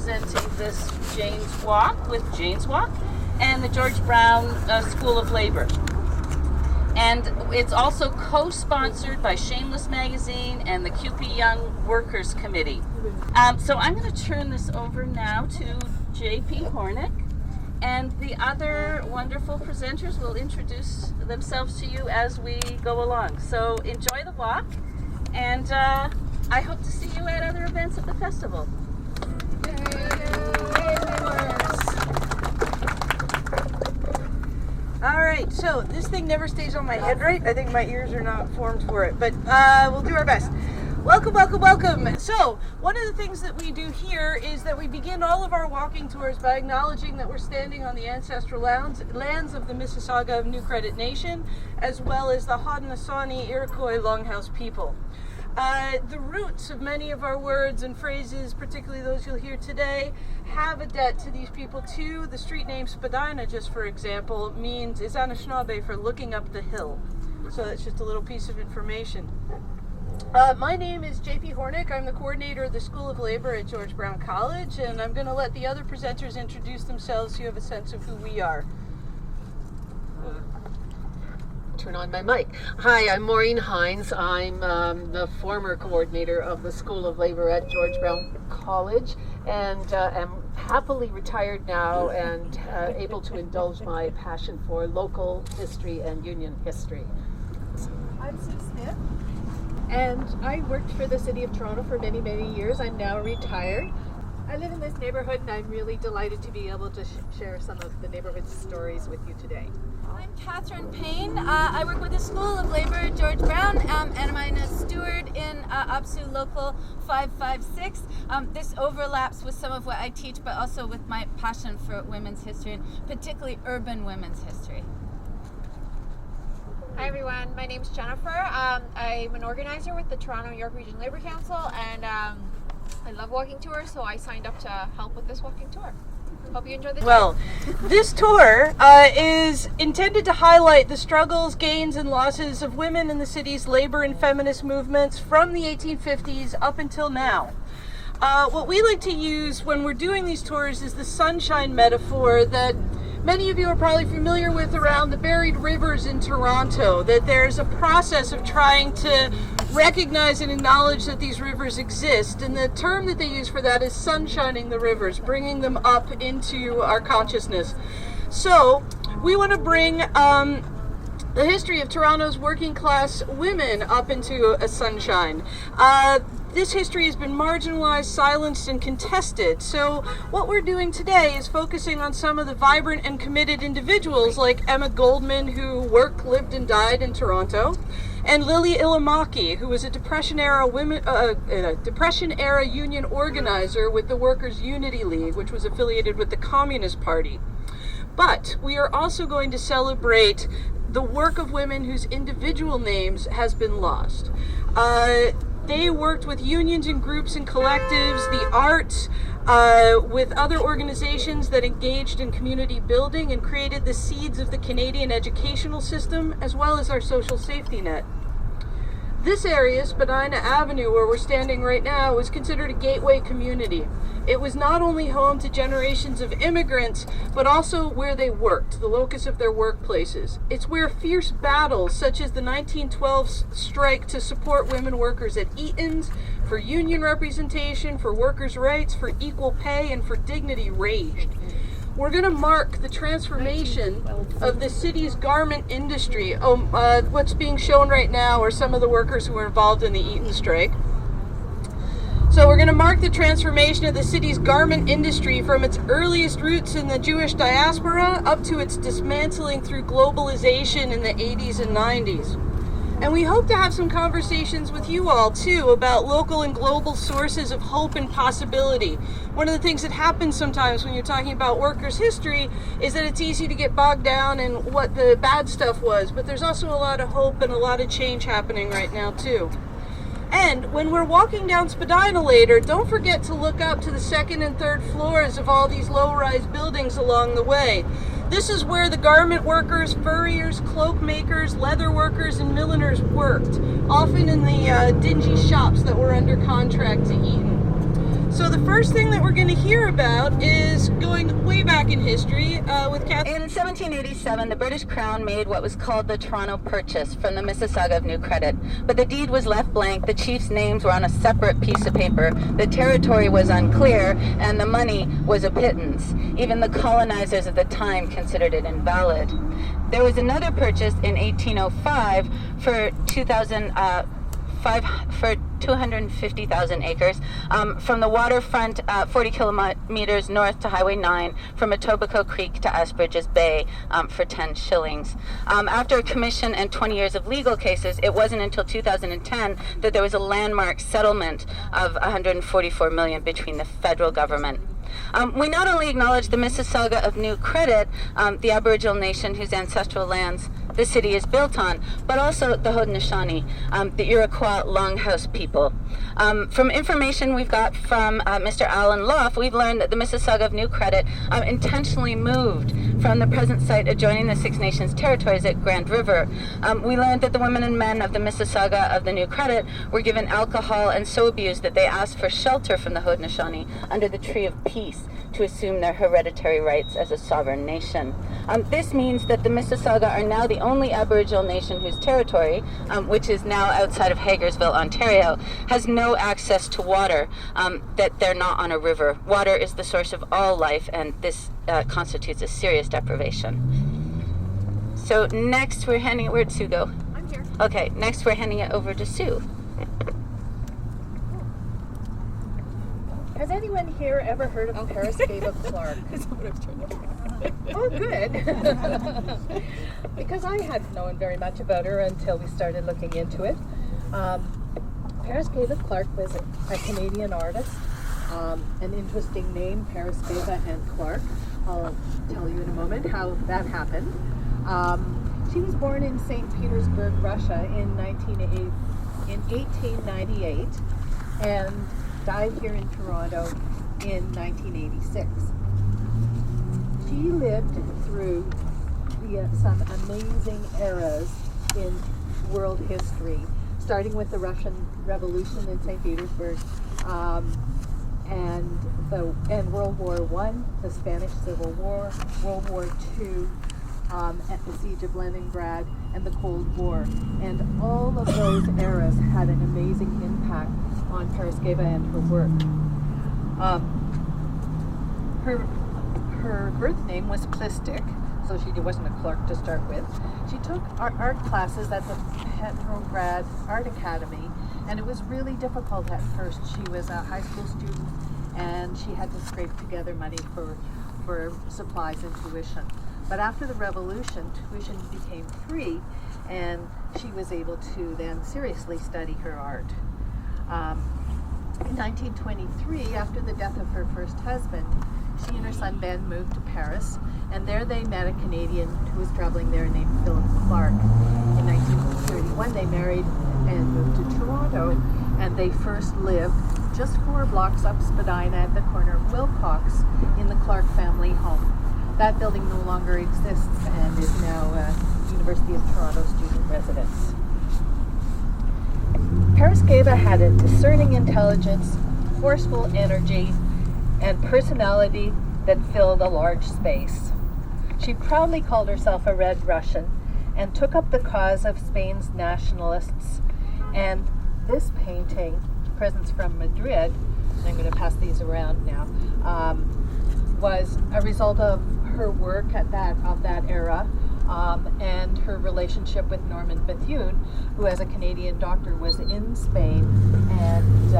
presenting this Jane's Walk with Jane's Walk and the George Brown School of Labor. And it's also co-sponsored by Shameless Magazine and the CUPE Young Workers Committee. So I'm going to turn this over now to J.P. Hornick, and the other wonderful presenters will introduce themselves to you as we go along. So enjoy the walk, and I hope to see you at other events at the festival. All right, so this thing never stays on my head right. I think my ears are not formed for it, but we'll do our best. Welcome, welcome, welcome. So, one of the things that we do here is that we begin all of our walking tours by acknowledging that we're standing on the ancestral lands of the Mississauga of New Credit Nation, as well as the Haudenosaunee Iroquois Longhouse people. The roots of many of our words and phrases, particularly those you'll hear today, have a debt to these people too. The street name Spadina, just for example, means is Anishinaabe for looking up the hill. So that's just a little piece of information. My name is J.P. Hornick. I'm the coordinator of the School of Labor at George Brown College, and I'm going to let the other presenters introduce themselves so you have a sense of who we are. Turn on my mic. Hi, I'm Maureen Hines. I'm the former coordinator of the School of Labor at George Brown College, and am happily retired now and able to indulge my passion for local history and union history. I'm Sue Smith, and I worked for the City of Toronto for many, many years. I'm now retired. I live in this neighborhood, and I'm really delighted to be able to share some of the neighborhood stories with you today. I'm Catherine Payne. I work with the School of Labor at George Brown, and I'm a steward in UPSU Local 556. This overlaps with some of what I teach, but also with my passion for women's history, and particularly urban women's history. Hi everyone, my name is Jennifer. I'm an organizer with the Toronto York Region Labour Council, and I love walking tours, so I signed up to help with this walking tour. Hope you enjoy the tour. Well, this tour is intended to highlight the struggles, gains, and losses of women in the city's labor and feminist movements from the 1850s up until now. What we like to use when we're doing these tours is the sunshine metaphor that many of you are probably familiar with around the buried rivers in Toronto, that there's a process of trying to recognize and acknowledge that these rivers exist, and the term that they use for that is sunshining the rivers, bringing them up into our consciousness. So we want to bring the history of Toronto's working class women up into a sunshine. This history has been marginalized, silenced, and contested. So what we're doing today is focusing on some of the vibrant and committed individuals like Emma Goldman, who worked, lived, and died in Toronto, and Lily Ilimaki, who was a Depression-era union organizer with the Workers' Unity League, which was affiliated with the Communist Party. But we are also going to celebrate the work of women whose individual names has been lost. They worked with unions and groups and collectives, the arts, with other organizations that engaged in community building and created the seeds of the Canadian educational system, as well as our social safety net. This area, Spadina Avenue, where we're standing right now, was considered a gateway community. It was not only home to generations of immigrants, but also where they worked, the locus of their workplaces. It's where fierce battles, such as the 1912 strike to support women workers at Eaton's, for union representation, for workers' rights, for equal pay, and for dignity raged. We're going to mark the transformation of the city's garment industry. What's being shown right now are some of the workers who were involved in the Eaton strike. So we're going to mark the transformation of the city's garment industry from its earliest roots in the Jewish diaspora up to its dismantling through globalization in the 80s and 90s. And we hope to have some conversations with you all, too, about local and global sources of hope and possibility. One of the things that happens sometimes when you're talking about workers' history is that it's easy to get bogged down in what the bad stuff was, but there's also a lot of hope and a lot of change happening right now, too. And when we're walking down Spadina later, don't forget to look up to the second and third floors of all these low-rise buildings along the way. This is where the garment workers, furriers, cloak makers, leather workers, and milliners worked, often in the dingy shops that were under contract to Eaton. So the first thing that we're going to hear about is going way back in history with Catherine. In 1787, the British Crown made what was called the Toronto Purchase from the Mississauga of New Credit. But the deed was left blank, the chiefs' names were on a separate piece of paper, the territory was unclear, and the money was a pittance. Even the colonizers of the time considered it invalid. There was another purchase in 1805 for 250,000 acres from the waterfront 40 kilometers north to Highway 9 from Etobicoke Creek to Asbridge's Bay for 10 shillings. After a commission and 20 years of legal cases, it wasn't until 2010 that there was a landmark settlement of $144 million between the federal government. We not only acknowledge the Mississauga of New Credit, the Aboriginal nation whose ancestral lands the city is built on, but also the Haudenosaunee, the Iroquois Longhouse people. From information we've got from Mr. Alan Loff, we've learned that the Mississauga of New Credit intentionally moved from the present site adjoining the Six Nations territories at Grand River. We learned that the women and men of the Mississauga of the New Credit were given alcohol and so abused that they asked for shelter from the Haudenosaunee under the Tree of Peace to assume their hereditary rights as a sovereign nation. This means that the Mississauga are now the only Aboriginal nation whose territory, which is now outside of Hagersville, Ontario, has no access to water, that they're not on a river. Water is the source of all life, and this constitutes a serious deprivation. So next we're handing it, where'd Sue go? I'm here. Okay, next we're handing it over to Sue. Has anyone here ever heard of Parasceva Clark? Oh, good. Because I hadn't known very much about her until we started looking into it. Parasceva Clark was a Canadian artist. An interesting name, Parasceva and Clark. I'll tell you in a moment how that happened. She was born in St. Petersburg, Russia in 1898 and died here in Toronto in 1986. She lived through some amazing eras in world history, starting with the Russian Revolution in St. Petersburg, and World War I, the Spanish Civil War, World War II, at the Siege of Leningrad, and the Cold War. And all of those eras had an amazing impact on Parasceva and her work. Her birth name was Plistic, so she wasn't a Clark to start with. She took art classes at the Petrograd Art Academy, and it was really difficult at first. She was a high school student, and she had to scrape together money for supplies and tuition. But after the revolution, tuition became free, and she was able to then seriously study her art. In 1923, after the death of her first husband, she and her son Ben moved to Paris, and there they met a Canadian who was traveling there named Philip Clark. In 1931, they married and moved to Toronto, and they first lived just 4 blocks up Spadina at the corner of Wilcox in the Clark family home. That building no longer exists and is now a University of Toronto student residence. Parasceva had a discerning intelligence, forceful energy, and personality that filled a large space. She proudly called herself a Red Russian and took up the cause of Spain's nationalists. And this painting, Presents from Madrid, and I'm going to pass these around now, was a result of her work of that era, and her relationship with Norman Bethune, who as a Canadian doctor was in Spain. And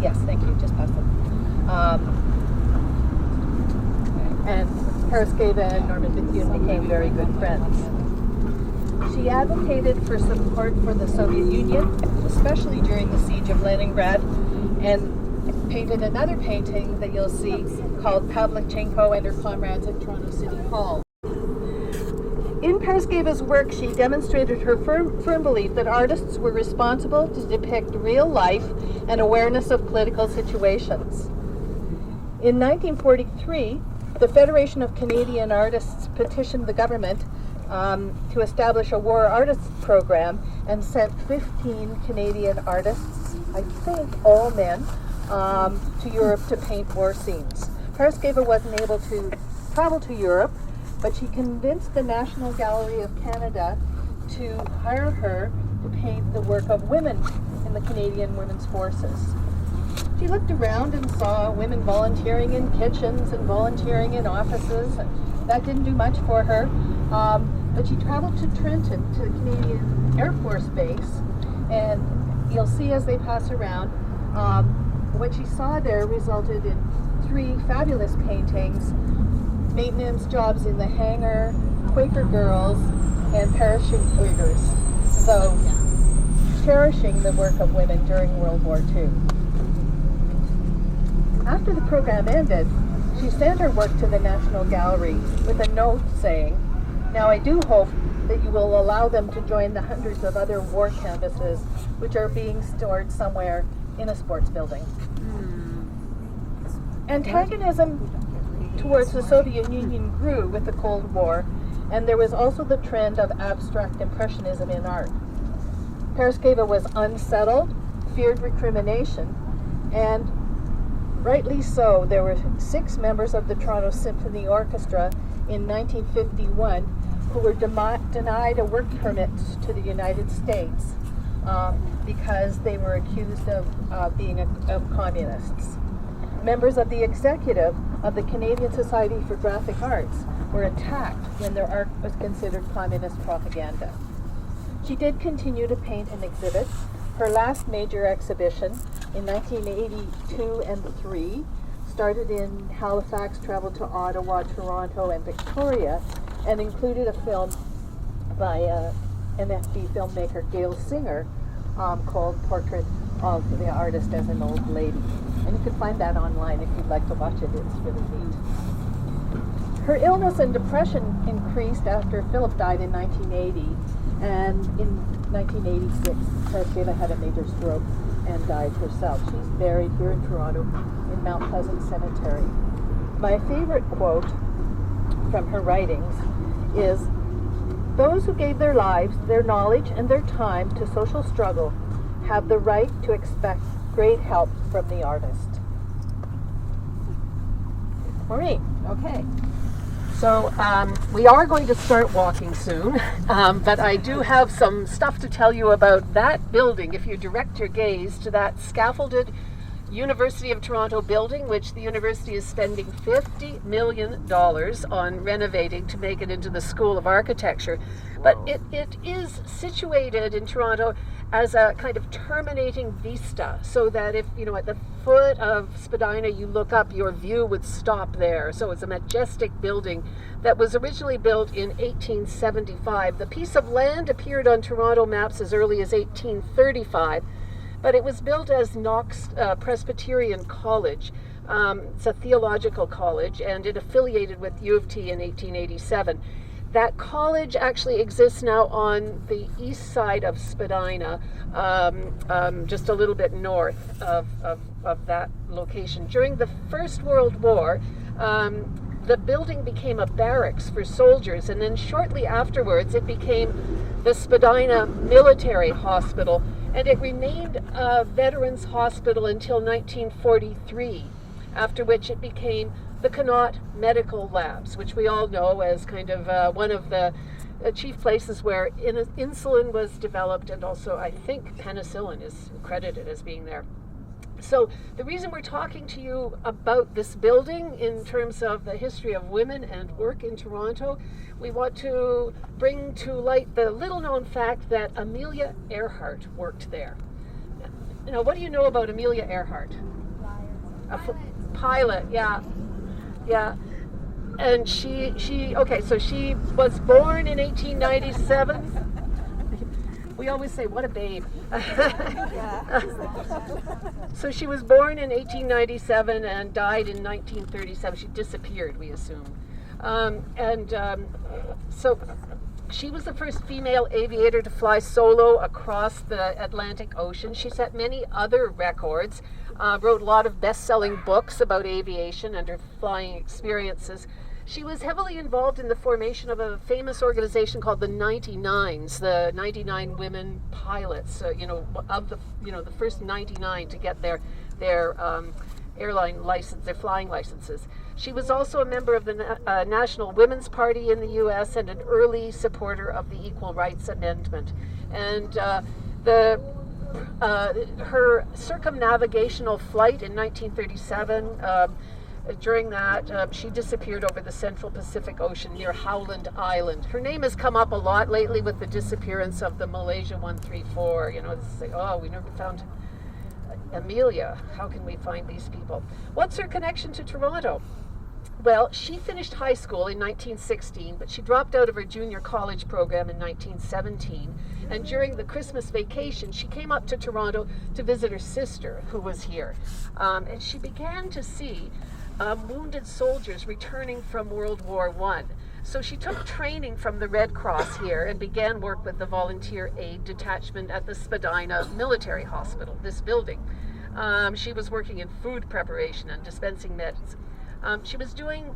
yes, thank you, just pass them. And Parasceva and Norman Bethune became very good friends. She advocated for support for the Soviet Union, especially during the Siege of Leningrad, and painted another painting that you'll see called Pavlichenko and Her Comrades at Toronto City Hall. In Parasceva's work, she demonstrated her firm belief that artists were responsible to depict real life and awareness of political situations. In 1943, the Federation of Canadian Artists petitioned the government to establish a war artists program and sent 15 Canadian artists I think, all men to Europe to paint war scenes. Parasceva wasn't able to travel to Europe, but she convinced the National Gallery of Canada to hire her to paint the work of women in the Canadian Women's Forces. She looked around and saw women volunteering in kitchens and volunteering in offices. That didn't do much for her, but she traveled to Trenton, to the Canadian Air Force Base, and you'll see as they pass around, what she saw there resulted in 3 fabulous paintings: maintenance jobs in the hangar, Quaker girls, and parachute riggers. So, cherishing the work of women during World War II. After the program ended, she sent her work to the National Gallery with a note saying, "Now I do hope that you will allow them to join the hundreds of other war canvases which are being stored somewhere in a sports building." Antagonism towards the Soviet Union grew with the Cold War, and there was also the trend of abstract impressionism in art. Parasceva was unsettled, feared recrimination, and rightly so. There were 6 members of the Toronto Symphony Orchestra in 1951 who were denied a work permit to the United States because they were accused of being communists. Members of the executive of the Canadian Society for Graphic Arts were attacked when their art was considered communist propaganda. She did continue to paint and exhibit. Her last major exhibition in 1982 and 3 started in Halifax, traveled to Ottawa, Toronto, and Victoria, and included a film by NFB filmmaker Gail Singer called Portrait of the Artist as an Old Lady. And you can find that online if you'd like to watch it. It's really neat. Her illness and depression increased after Philip died in 1980, and in 1986, Parasceva had a major stroke and died herself. She's buried here in Toronto in Mount Pleasant Cemetery. My favorite quote from her writings is, "Those who gave their lives, their knowledge, and their time to social struggle have the right to expect great help from the artist." Maureen, okay. So we are going to start walking soon, but I do have some stuff to tell you about that building. If you direct your gaze to that scaffolded University of Toronto building, which the university is spending $50 million on renovating to make it into the School of Architecture. But it is situated in Toronto as a kind of terminating vista, so that if, you know, at the foot of Spadina you look up, your view would stop there. So it's a majestic building that was originally built in 1875. The piece of land appeared on Toronto maps as early as 1835, but it was built as Knox Presbyterian College. It's a theological college, and it affiliated with U of T in 1887. That college actually exists now on the east side of Spadina, just a little bit north of that location. During the First World War, the building became a barracks for soldiers, and then shortly afterwards it became the Spadina Military Hospital, and it remained a veterans hospital until 1943, after which it became the Connaught Medical Labs, which we all know as kind of one of the chief places where insulin was developed, and also I think penicillin is credited as being there. So the reason we're talking to you about this building in terms of the history of women and work in Toronto, we want to bring to light the little known fact that Amelia Earhart worked there. Now, what do you know about Amelia Earhart? Pilot, yeah. Yeah, and she so she was born in 1897. We always say, what a babe. So she was born in 1897 and died in 1937. She disappeared, we assume. So she was the first female aviator to fly solo across the Atlantic Ocean. She set many other records. Wrote a lot of best-selling books about aviation and her flying experiences. She was heavily involved in the formation of a famous organization called the 99s, the 99 women pilots, the first 99 to get their airline license, their flying licenses. She was also a member of the National Women's Party in the U.S. and an early supporter of the Equal Rights Amendment. And her circumnavigational flight in 1937, during that, she disappeared over the Central Pacific Ocean near Howland Island. Her name has come up a lot lately with the disappearance of the Malaysia 134. It's like, oh, we never found Amelia. How can we find these people? What's her connection to Toronto? Well, she finished high school in 1916, but she dropped out of her junior college program in 1917. And during the Christmas vacation, she came up to Toronto to visit her sister, who was here. And she began to see wounded soldiers returning from World War I. So she took training from the Red Cross here and began work with the Volunteer Aid Detachment at the Spadina Military Hospital, this building. She was working in food preparation and dispensing meds. She was doing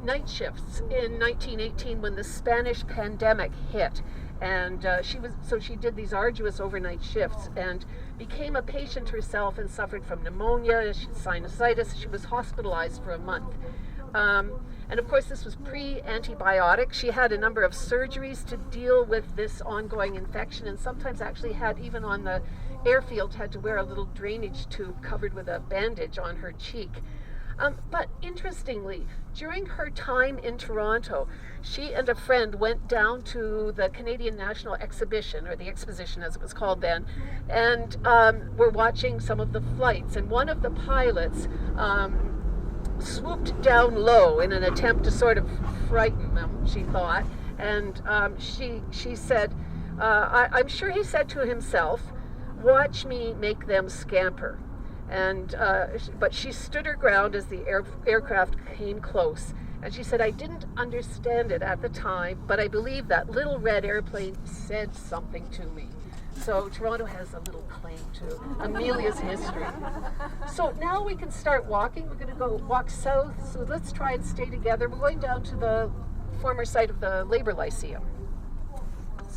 night shifts in 1918 when the Spanish pandemic hit, and she did these arduous overnight shifts and became a patient herself and suffered from pneumonia, sinusitis. She was hospitalized for a month. And of course, this was pre-antibiotic. She had a number of surgeries to deal with this ongoing infection, and sometimes actually had, even on the airfield, had to wear a little drainage tube covered with a bandage on her cheek. But interestingly, during her time in Toronto, she and a friend went down to the Canadian National Exhibition, or the Exposition as it was called then, and were watching some of the flights. And one of the pilots swooped down low in an attempt to sort of frighten them, she thought. And she said, I'm sure he said to himself, "Watch me make them scamper." And but she stood her ground as the aircraft came close. And she said, "I didn't understand it at the time, but I believe that little red airplane said something to me." So Toronto has a little claim to Amelia's history. So now we can start walking. We're going to go walk south. So let's try and stay together. We're going down to the former site of the Labour Lyceum.